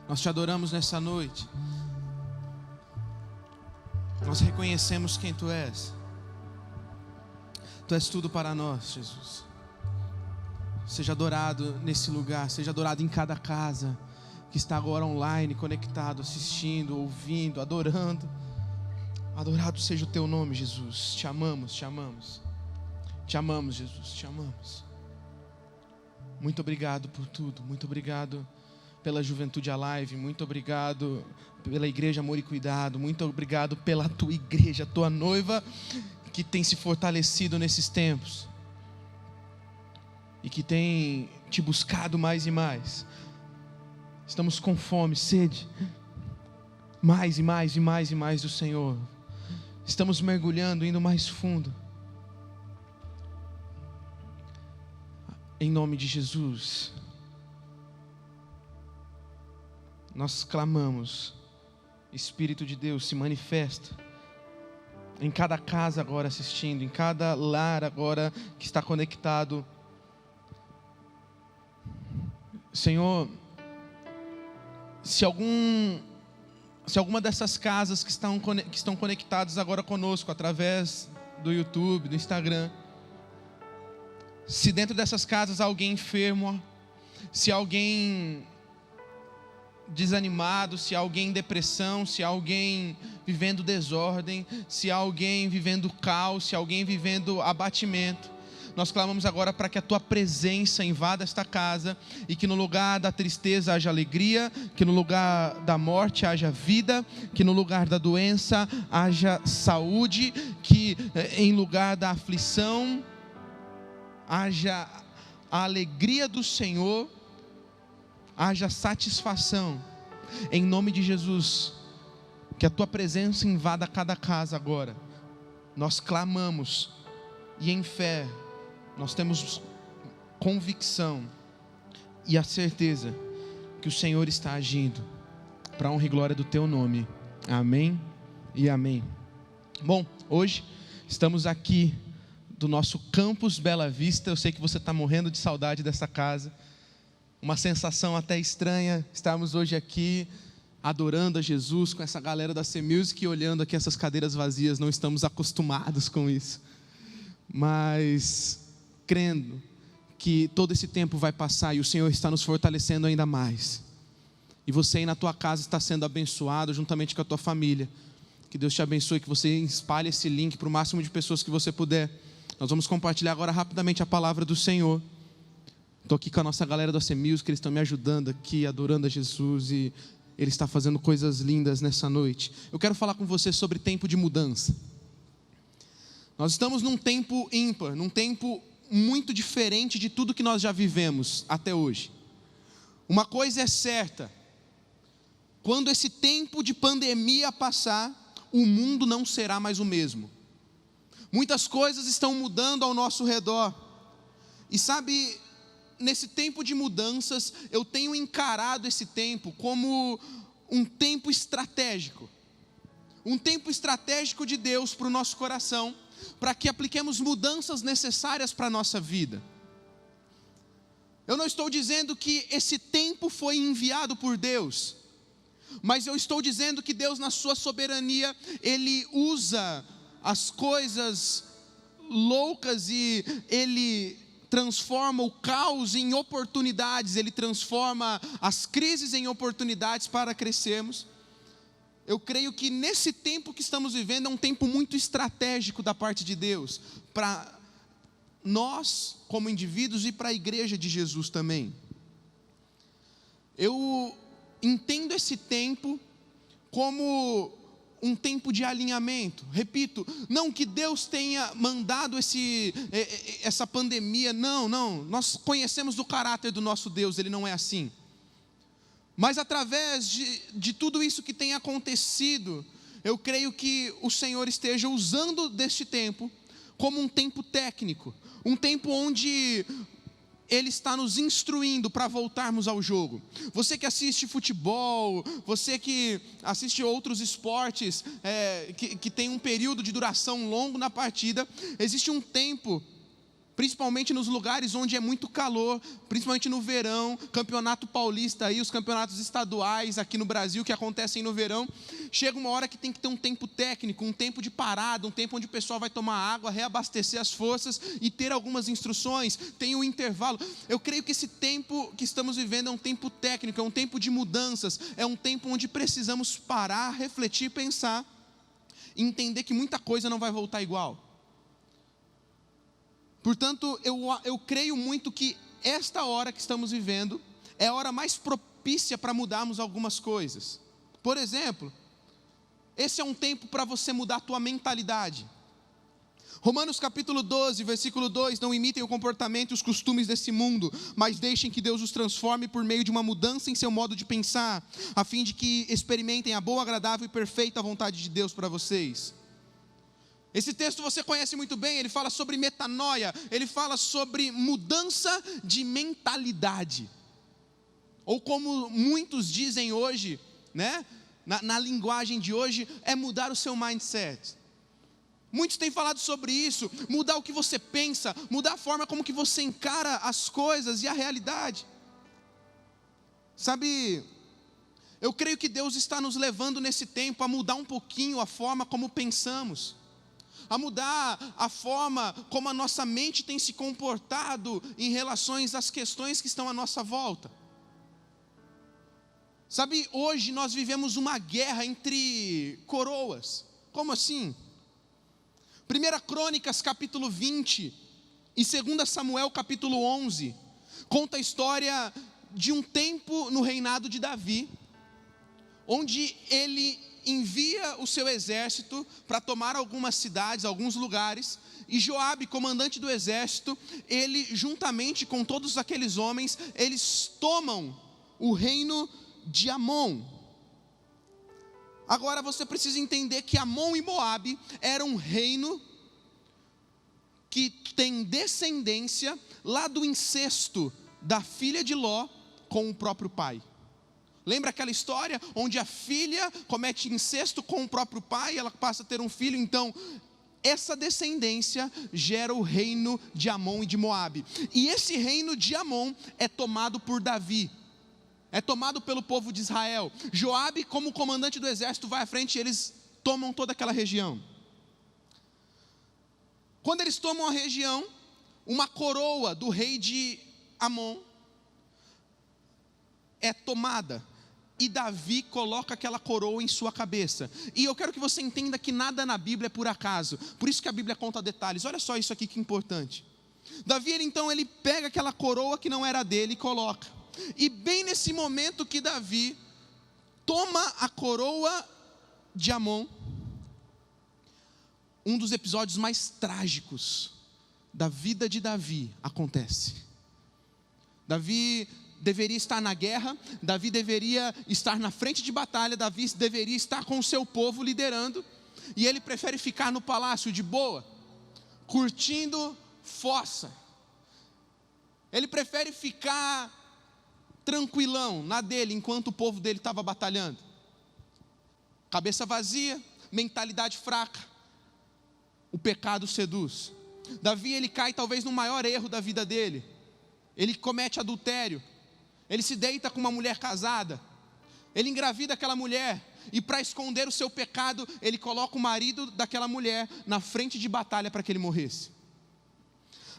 Nós te adoramos nessa noite. Nós reconhecemos quem Tu és. Tu és tudo para nós, Jesus. Seja adorado nesse lugar, seja adorado em cada casa que está agora online, conectado, assistindo, ouvindo, adorando. Adorado seja o Teu nome, Jesus. Te amamos, te amamos. Te amamos, Jesus, te amamos. Muito obrigado por tudo. Muito obrigado pela Juventude Alive. Muito obrigado pela Igreja Amor e Cuidado. Muito obrigado pela Tua igreja, Tua noiva, que tem se fortalecido nesses tempos e que tem Te buscado mais e mais. Estamos com fome, sede, mais e mais e mais e mais do Senhor. Estamos mergulhando, indo mais fundo. Em nome de Jesus, nós clamamos: Espírito de Deus, se manifesta em cada casa agora assistindo, em cada lar agora que está conectado. Senhor, se alguma dessas casas que estão conectadas agora conosco através do YouTube, do Instagram, se dentro dessas casas há alguém enfermo, se há alguém desanimado, se há alguém em depressão, se há alguém vivendo desordem, se há alguém vivendo caos, se há alguém vivendo abatimento, nós clamamos agora para que a Tua presença invada esta casa e que no lugar da tristeza haja alegria, que no lugar da morte haja vida, que no lugar da doença haja saúde, que em lugar da aflição haja a alegria do Senhor, haja satisfação. Em nome de Jesus, que a Tua presença invada cada casa agora. Nós clamamos e em fé nós temos convicção e a certeza que o Senhor está agindo para a honra e glória do Teu nome. Amém e amém. Bom, hoje estamos aqui do nosso campus Bela Vista. Eu sei que você está morrendo de saudade dessa casa. Uma sensação até estranha estarmos hoje aqui adorando a Jesus com essa galera da C-Music e olhando aqui essas cadeiras vazias. Não estamos acostumados com isso, mas crendo que todo esse tempo vai passar e o Senhor está nos fortalecendo ainda mais. E você aí na tua casa está sendo abençoado juntamente com a tua família. Que Deus te abençoe, que você espalhe esse link para o máximo de pessoas que você puder. Nós vamos compartilhar agora rapidamente a palavra do Senhor. Estou aqui com a nossa galera da C-Music, eles estão me ajudando aqui, adorando a Jesus, e Ele está fazendo coisas lindas nessa noite. Eu quero falar com você sobre tempo de mudança. Nós estamos num tempo ímpar, num tempo muito diferente de tudo que nós já vivemos até hoje. Uma coisa é certa: quando esse tempo de pandemia passar, o mundo não será mais o mesmo. Muitas coisas estão mudando ao nosso redor. E sabe, nesse tempo de mudanças, eu tenho encarado esse tempo como um tempo estratégico. Um tempo estratégico de Deus para o nosso coração, para que apliquemos mudanças necessárias para a nossa vida. Eu não estou dizendo que esse tempo foi enviado por Deus, mas eu estou dizendo que Deus, na sua soberania, Ele usa as coisas loucas e Ele transforma o caos em oportunidades, Ele transforma as crises em oportunidades para crescermos. Eu creio que nesse tempo que estamos vivendo é um tempo muito estratégico da parte de Deus, para nós como indivíduos e para a igreja de Jesus também. Eu entendo esse tempo como um tempo de alinhamento. Repito, não que Deus tenha mandado essa pandemia, não, nós conhecemos do caráter do nosso Deus, Ele não é assim. Mas através de tudo isso que tem acontecido, eu creio que o Senhor esteja usando deste tempo como um tempo técnico, um tempo onde Ele está nos instruindo para voltarmos ao jogo. Você que assiste futebol, você que assiste outros esportes, que tem um período de duração longo na partida, existe um tempo principalmente nos lugares onde é muito calor, principalmente no verão, campeonato paulista aí, os campeonatos estaduais aqui no Brasil que acontecem no verão, chega uma hora que tem que ter um tempo técnico, um tempo de parada, um tempo onde o pessoal vai tomar água, reabastecer as forças e ter algumas instruções, tem um intervalo. Eu creio que esse tempo que estamos vivendo é um tempo técnico, é um tempo de mudanças, é um tempo onde precisamos parar, refletir, pensar e entender que muita coisa não vai voltar igual. Portanto, eu creio muito que esta hora que estamos vivendo é a hora mais propícia para mudarmos algumas coisas. Por exemplo, esse é um tempo para você mudar a tua mentalidade. Romanos capítulo 12, versículo 2, não imitem o comportamento e os costumes desse mundo, mas deixem que Deus os transforme por meio de uma mudança em seu modo de pensar, a fim de que experimentem a boa, agradável e perfeita vontade de Deus para vocês. Esse texto você conhece muito bem, ele fala sobre metanoia, ele fala sobre mudança de mentalidade. Ou como muitos dizem hoje, né, na linguagem de hoje, é mudar o seu mindset. Muitos têm falado sobre isso, mudar o que você pensa, mudar a forma como que você encara as coisas e a realidade. Sabe, eu creio que Deus está nos levando nesse tempo a mudar um pouquinho a forma como pensamos, a mudar a forma como a nossa mente tem se comportado em relação às questões que estão à nossa volta. Sabe, hoje nós vivemos uma guerra entre coroas. Como assim? 1 Crônicas capítulo 20 e 2 Samuel capítulo 11 conta a história de um tempo no reinado de Davi, onde ele envia o seu exército para tomar algumas cidades, alguns lugares, e Joabe, comandante do exército, ele juntamente com todos aqueles homens, eles tomam o reino de Amon. Agora você precisa entender que Amon e Moabe era um reino que tem descendência lá do incesto da filha de Ló com o próprio pai. Lembra aquela história onde a filha comete incesto com o próprio pai, ela passa a ter um filho? Então, essa descendência gera o reino de Amon e de Moabe. E esse reino de Amon é tomado por Davi, é tomado pelo povo de Israel. Joabe, como comandante do exército, vai à frente e eles tomam toda aquela região. Quando eles tomam a região, uma coroa do rei de Amon é tomada. E Davi coloca aquela coroa em sua cabeça. E eu quero que você entenda que nada na Bíblia é por acaso. Por isso que a Bíblia conta detalhes. Olha só isso aqui que importante. Davi, ele pega aquela coroa que não era dele e coloca. E bem nesse momento que Davi toma a coroa de Amon, um dos episódios mais trágicos da vida de Davi acontece. Davi deveria estar na guerra, Davi deveria estar na frente de batalha, Davi deveria estar com o seu povo liderando, e ele prefere ficar no palácio de boa, curtindo fossa. Ele prefere ficar tranquilão na dele, enquanto o povo dele estava batalhando. Cabeça vazia, mentalidade fraca, o pecado seduz. Davi, ele cai talvez no maior erro da vida dele. Ele comete adultério. Ele se deita com uma mulher casada, ele engravida aquela mulher, e para esconder o seu pecado, ele coloca o marido daquela mulher na frente de batalha para que ele morresse.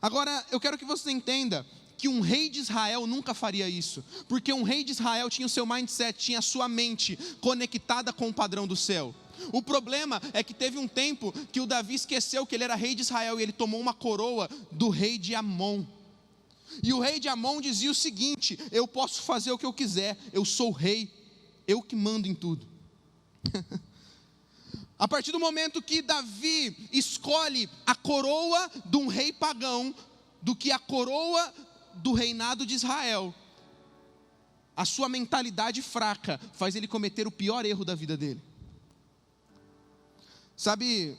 Agora, eu quero que você entenda que um rei de Israel nunca faria isso, porque um rei de Israel tinha o seu mindset, tinha a sua mente conectada com o padrão do céu. O problema é que teve um tempo que o Davi esqueceu que ele era rei de Israel, e ele tomou uma coroa do rei de Amon. E o rei de Amon dizia o seguinte: eu posso fazer o que eu quiser, eu sou o rei, eu que mando em tudo. A partir do momento que Davi escolhe a coroa de um rei pagão do que a coroa do reinado de Israel, a sua mentalidade fraca faz ele cometer o pior erro da vida dele. Sabe,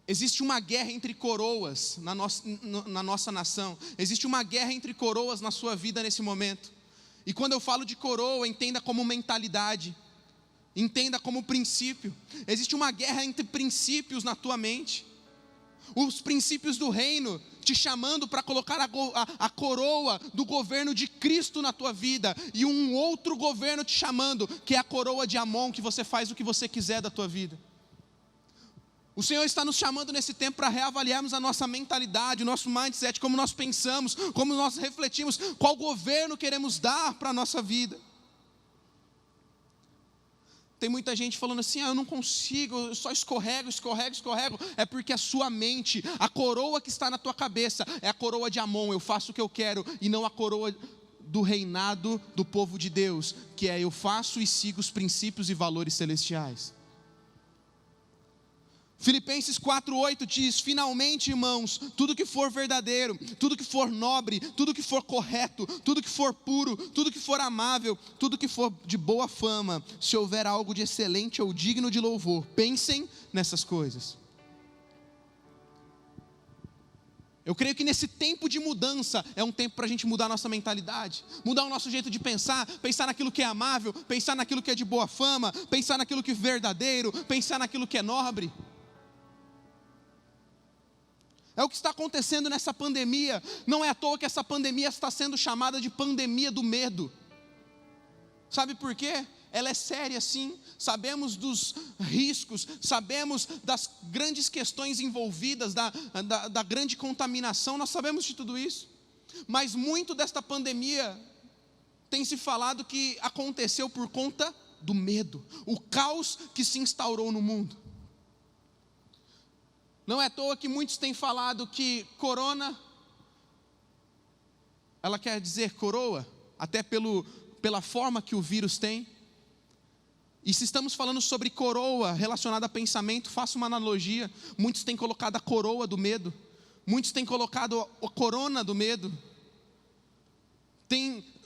existe uma guerra entre coroas na nossa nação. Existe uma guerra entre coroas na sua vida nesse momento. E quando eu falo de coroa, entenda como mentalidade, entenda como princípio. Existe uma guerra entre princípios na tua mente. Os princípios do reino te chamando para colocar a coroa do governo de Cristo na tua vida, e um outro governo te chamando, que é a coroa de Amon, que você faz o que você quiser da tua vida. O Senhor está nos chamando nesse tempo para reavaliarmos a nossa mentalidade, o nosso mindset, como nós pensamos, como nós refletimos, qual governo queremos dar para a nossa vida. Tem muita gente falando assim, eu não consigo, eu só escorrego. É porque a sua mente, a coroa que está na tua cabeça, é a coroa de Amon, eu faço o que eu quero, e não a coroa do reinado do povo de Deus, que é eu faço e sigo os princípios e valores celestiais. Filipenses 4:8 diz, finalmente, irmãos, tudo que for verdadeiro, tudo que for nobre, tudo que for correto, tudo que for puro, tudo que for amável, tudo que for de boa fama, se houver algo de excelente ou digno de louvor, pensem nessas coisas. Eu creio que nesse tempo de mudança, é um tempo para a gente mudar a nossa mentalidade, mudar o nosso jeito de pensar naquilo que é amável, pensar naquilo que é de boa fama, pensar naquilo que é verdadeiro, pensar naquilo que é nobre. É o que está acontecendo nessa pandemia. Não é à toa que essa pandemia está sendo chamada de pandemia do medo. Sabe por quê? Ela é séria sim, sabemos dos riscos, sabemos das grandes questões envolvidas, da grande contaminação, nós sabemos de tudo isso. Mas muito desta pandemia tem se falado que aconteceu por conta do medo, o caos que se instaurou no mundo. Não é à toa que muitos têm falado que corona, ela quer dizer coroa, até pela forma que o vírus tem. E se estamos falando sobre coroa relacionada a pensamento, faço uma analogia, muitos têm colocado a coroa do medo, muitos têm colocado a corona do medo,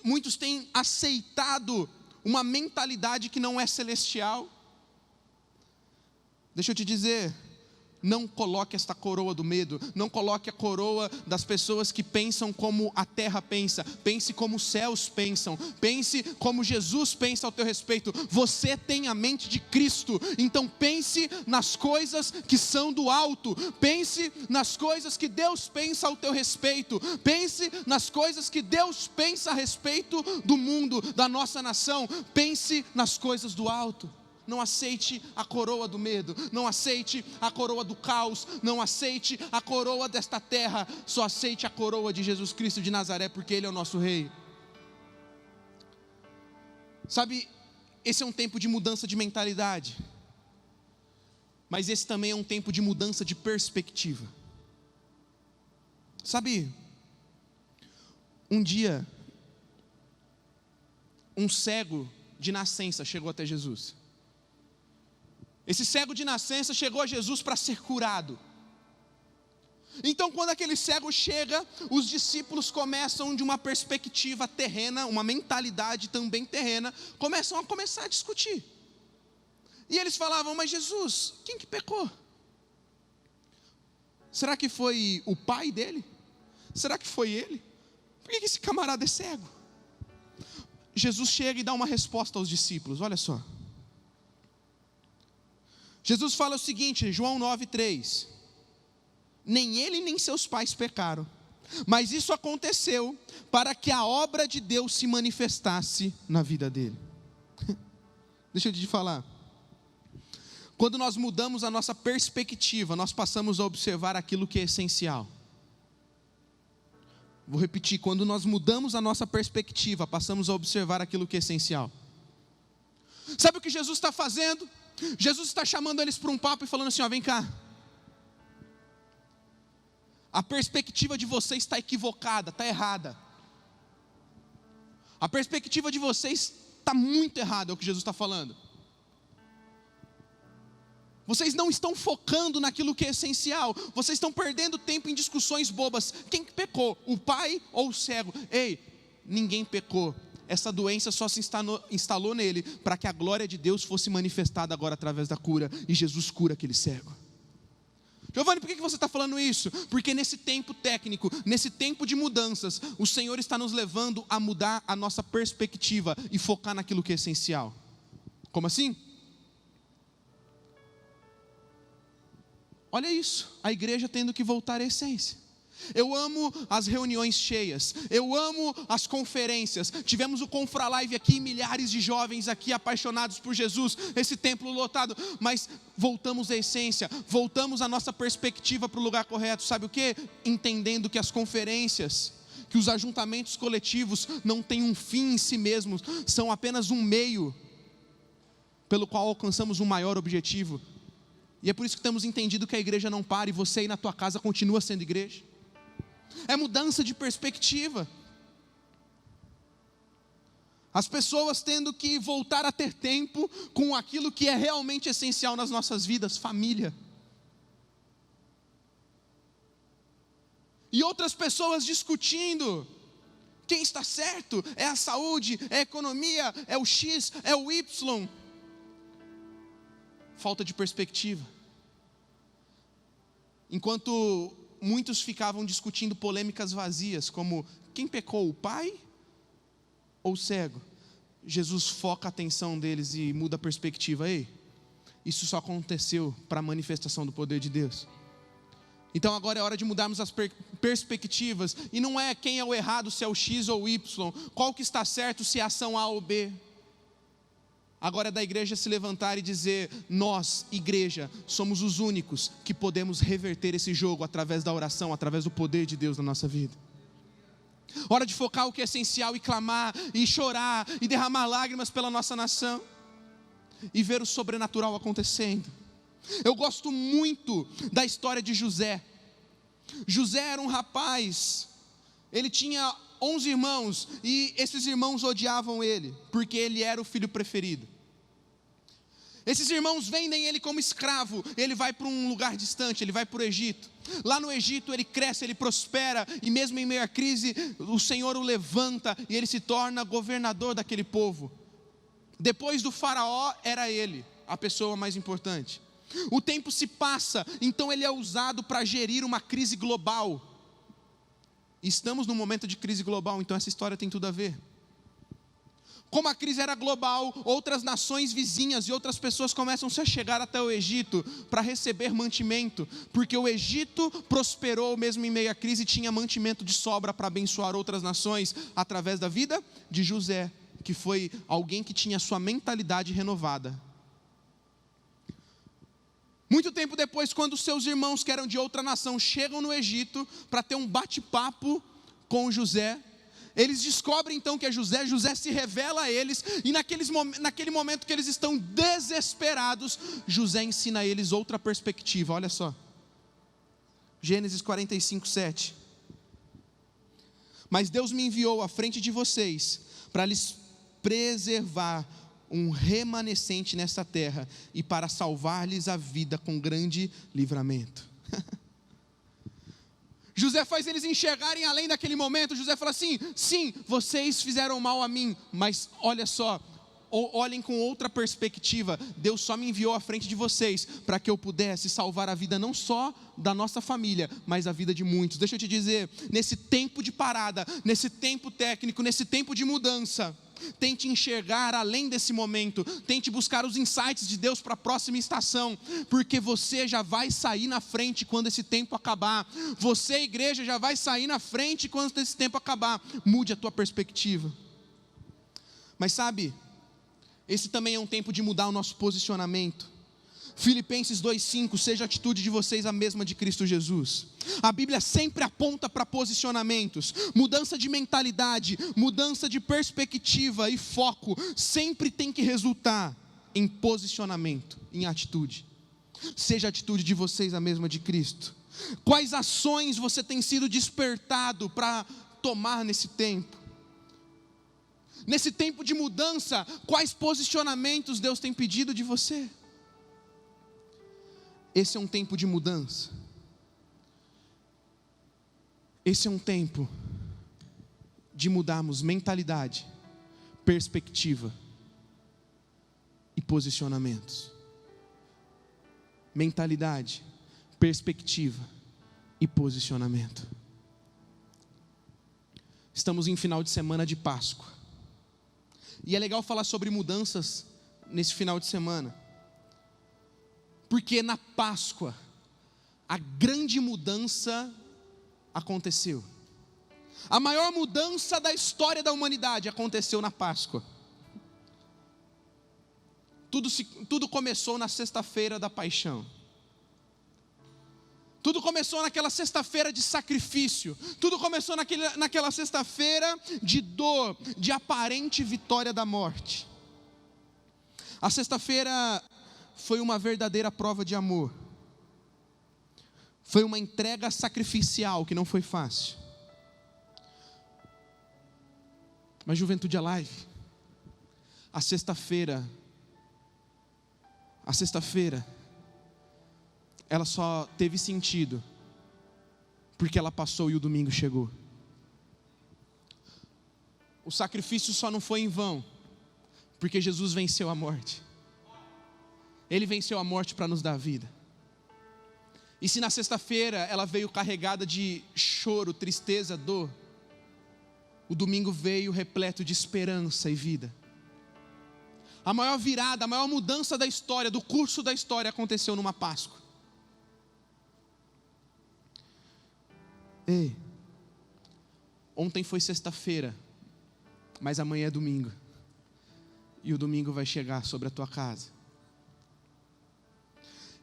muitos têm aceitado uma mentalidade que não é celestial. Deixa eu te dizer, não coloque esta coroa do medo, não coloque a coroa das pessoas que pensam como a terra pensa, pense como os céus pensam, pense como Jesus pensa ao teu respeito. Você tem a mente de Cristo, então pense nas coisas que são do alto, pense nas coisas que Deus pensa ao teu respeito, pense nas coisas que Deus pensa a respeito do mundo, da nossa nação, pense nas coisas do alto. Não aceite a coroa do medo, não aceite a coroa do caos, não aceite a coroa desta terra, só aceite a coroa de Jesus Cristo de Nazaré, porque Ele é o nosso Rei. Sabe, esse é um tempo de mudança de mentalidade, mas esse também é um tempo de mudança de perspectiva. Sabe, um dia, um cego de nascença chegou até Jesus. Esse cego de nascença chegou a Jesus para ser curado. Então, quando aquele cego chega, os discípulos começam de uma perspectiva terrena, uma mentalidade também terrena, começam a discutir. E eles falavam, mas Jesus, quem que pecou? Será que foi o pai dele? Será que foi ele? Por que esse camarada é cego? Jesus chega e dá uma resposta aos discípulos, olha só. Jesus fala o seguinte, João 9:3, nem ele nem seus pais pecaram, mas isso aconteceu para que a obra de Deus se manifestasse na vida dele. Deixa eu te falar, quando nós mudamos a nossa perspectiva, nós passamos a observar aquilo que é essencial. Vou repetir, quando nós mudamos a nossa perspectiva, passamos a observar aquilo que é essencial. Sabe o que Jesus está fazendo? Jesus está chamando eles para um papo e falando assim, vem cá, a perspectiva de vocês está equivocada, está errada, a perspectiva de vocês está muito errada, é o que Jesus está falando. Vocês não estão focando naquilo que é essencial, vocês estão perdendo tempo em discussões bobas. Quem que pecou, o pai ou o cego? Ei, ninguém pecou. Essa doença só se instalou nele para que a glória de Deus fosse manifestada agora através da cura, e Jesus cura aquele cego. Giovanni, por que você está falando isso? Porque nesse tempo técnico, nesse tempo de mudanças, o Senhor está nos levando a mudar a nossa perspectiva e focar naquilo que é essencial. Como assim? olha isso, a igreja tendo que voltar à essência. Eu amo as reuniões cheias, eu amo as conferências. Tivemos o Confralive aqui, milhares de jovens aqui apaixonados por Jesus, esse templo lotado. Mas voltamos à essência, voltamos a nossa perspectiva para o lugar correto. Sabe o que? Entendendo que as conferências, que os ajuntamentos coletivos não têm um fim em si mesmos, são apenas um meio pelo qual alcançamos um maior objetivo. E é por isso que temos entendido que a igreja não para e você aí na tua casa continua sendo igreja. É mudança de perspectiva. As pessoas tendo que voltar a ter tempo com aquilo que é realmente essencial nas nossas vidas, família. E outras pessoas discutindo quem está certo, é a saúde, é a economia, é o X, é o Y. Falta de perspectiva. Enquanto muitos ficavam discutindo polêmicas vazias, como quem pecou, o pai ou o cego? Jesus foca a atenção deles e muda a perspectiva. Ei, isso só aconteceu para a manifestação do poder de Deus. Então agora é hora de mudarmos as perspectivas, e não é quem é o errado, se é o X ou o Y, qual que está certo, se é a ação A ou B. Agora é da igreja se levantar e dizer: nós, igreja, somos os únicos que podemos reverter esse jogo através da oração, através do poder de Deus na nossa vida. Hora de focar o que é essencial e clamar, e chorar, e derramar lágrimas pela nossa nação, e ver o sobrenatural acontecendo. Eu gosto muito da história de José. José era um rapaz, ele tinha 11 irmãos, e esses irmãos odiavam ele, porque ele era o filho preferido. Esses irmãos vendem ele como escravo, ele vai para um lugar distante, ele vai para o Egito. Lá no Egito ele cresce, ele prospera, e mesmo em meio à crise, o Senhor o levanta, e ele se torna governador daquele povo. Depois do faraó, era ele a pessoa mais importante. O tempo se passa, então ele é usado para gerir uma crise global. Estamos num momento de crise global, então essa história tem tudo a ver. Como a crise era global, outras nações vizinhas e outras pessoas começam a chegar até o Egito para receber mantimento, porque o Egito prosperou mesmo em meio à crise e tinha mantimento de sobra para abençoar outras nações, através da vida de José, que foi alguém que tinha sua mentalidade renovada. Muito tempo depois, quando seus irmãos, que eram de outra nação, chegam no Egito para ter um bate-papo com José, eles descobrem então que é José. José se revela a eles, e naquele momento que eles estão desesperados, José ensina a eles outra perspectiva. Olha só, Gênesis 45, 7. Mas Deus me enviou à frente de vocês, para lhes preservar um remanescente nesta terra, e para salvar-lhes a vida com grande livramento. José faz eles enxergarem além daquele momento. José fala assim: sim, vocês fizeram mal a mim, mas olha só, olhem com outra perspectiva. Deus só me enviou à frente de vocês para que eu pudesse salvar a vida não só da nossa família, mas a vida de muitos. Deixa eu te dizer, nesse tempo de parada, nesse tempo técnico, nesse tempo de mudança, tente enxergar além desse momento, tente buscar os insights de Deus para a próxima estação, porque você já vai sair na frente quando esse tempo acabar. Você, igreja, já vai sair na frente quando esse tempo acabar. Mude a tua perspectiva. Mas sabe, esse também é um tempo de mudar o nosso posicionamento. Filipenses 2,5: seja a atitude de vocês a mesma de Cristo Jesus. A Bíblia sempre aponta para posicionamentos. Mudança de mentalidade, mudança de perspectiva e foco sempre tem que resultar em posicionamento, em atitude. Seja a atitude de vocês a mesma de Cristo. Quais ações você tem sido despertado para tomar nesse tempo? Nesse tempo de mudança, quais posicionamentos Deus tem pedido de você? Esse é um tempo de mudança. Esse é um tempo de mudarmos mentalidade, perspectiva e posicionamentos. Mentalidade, perspectiva e posicionamento. Estamos em final de semana de Páscoa. E é legal falar sobre mudanças nesse final de semana, porque na Páscoa a grande mudança aconteceu. A maior mudança da história da humanidade aconteceu na Páscoa. Tudo começou na sexta-feira da paixão. Tudo começou naquela sexta-feira de sacrifício. Tudo começou naquela sexta-feira de dor, de aparente vitória da morte. A sexta-feira foi uma verdadeira prova de amor. Foi uma entrega sacrificial que não foi fácil. Mas Juventude Alive, a sexta-feira, ela só teve sentido porque ela passou e o domingo chegou. O sacrifício só não foi em vão porque Jesus venceu a morte. Ele venceu a morte para nos dar vida. E se na sexta-feira ela veio carregada de choro, tristeza, dor, o domingo veio repleto de esperança e vida. A maior virada, a maior mudança da história, do curso da história aconteceu numa Páscoa. Ei, ontem foi sexta-feira, mas amanhã é domingo. E o domingo vai chegar sobre a tua casa.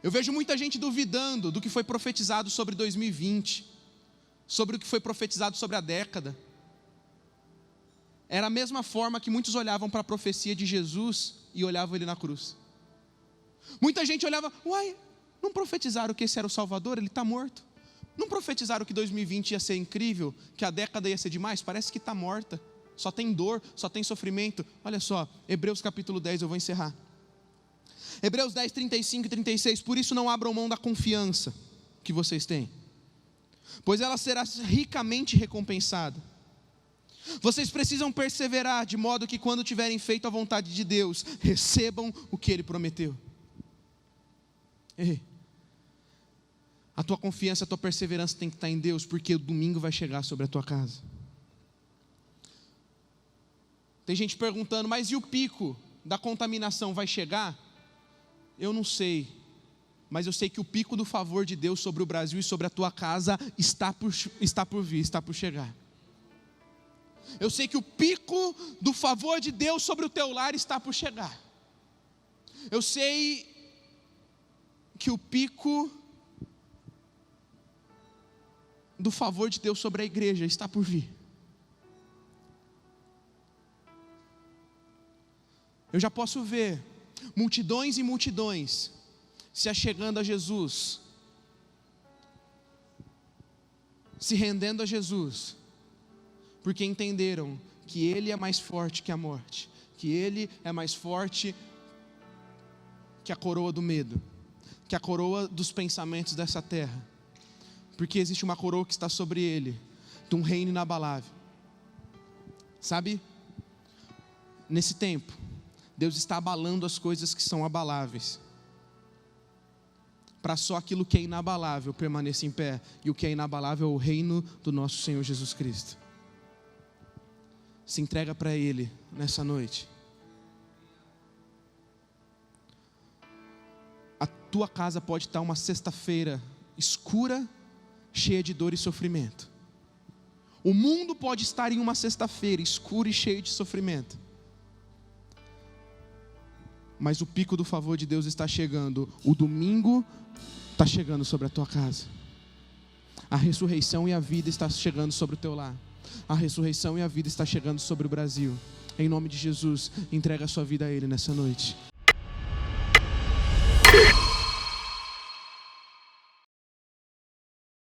Eu vejo muita gente duvidando do que foi profetizado sobre 2020, sobre o que foi profetizado sobre a década. Era a mesma forma que muitos olhavam para a profecia de Jesus e olhavam ele na cruz. Muita gente olhava, uai, não profetizaram que esse era o Salvador, ele está morto. Não profetizaram que 2020 ia ser incrível, que a década ia ser demais, parece que está morta. Só tem dor, só tem sofrimento. Olha só, Hebreus capítulo 10, eu vou encerrar. Hebreus 10, 35 e 36, por isso não abram mão da confiança que vocês têm, pois ela será ricamente recompensada. Vocês precisam perseverar, de modo que quando tiverem feito a vontade de Deus, recebam o que Ele prometeu. Ei, a tua confiança, a tua perseverança tem que estar em Deus, porque o domingo vai chegar sobre a tua casa. Tem gente perguntando, mas e o pico da contaminação vai chegar? Eu não sei, mas eu sei que o pico do favor de Deus sobre o Brasil e sobre a tua casa está por vir, está por chegar. Eu sei que o pico do favor de Deus sobre o teu lar está por chegar. Eu sei que o pico do favor de Deus sobre a igreja está por vir. Eu já posso ver multidões e multidões se achegando a Jesus, se rendendo a Jesus, porque entenderam que Ele é mais forte que a morte, que Ele é mais forte que a coroa do medo, que a coroa dos pensamentos dessa terra, porque existe uma coroa que está sobre Ele, de um reino inabalável. Sabe, nesse tempo, Deus está abalando as coisas que são abaláveis, para só aquilo que é inabalável permaneça em pé, e o que é inabalável é o reino do nosso Senhor Jesus Cristo. Se entrega para Ele nessa noite. A tua casa pode estar uma sexta-feira escura, cheia de dor e sofrimento. O mundo pode estar em uma sexta-feira escura e cheia de sofrimento. Mas o pico do favor de Deus está chegando. O domingo está chegando sobre a tua casa. A ressurreição e a vida está chegando sobre o teu lar. A ressurreição e a vida está chegando sobre o Brasil. Em nome de Jesus, entrega a sua vida a Ele nessa noite.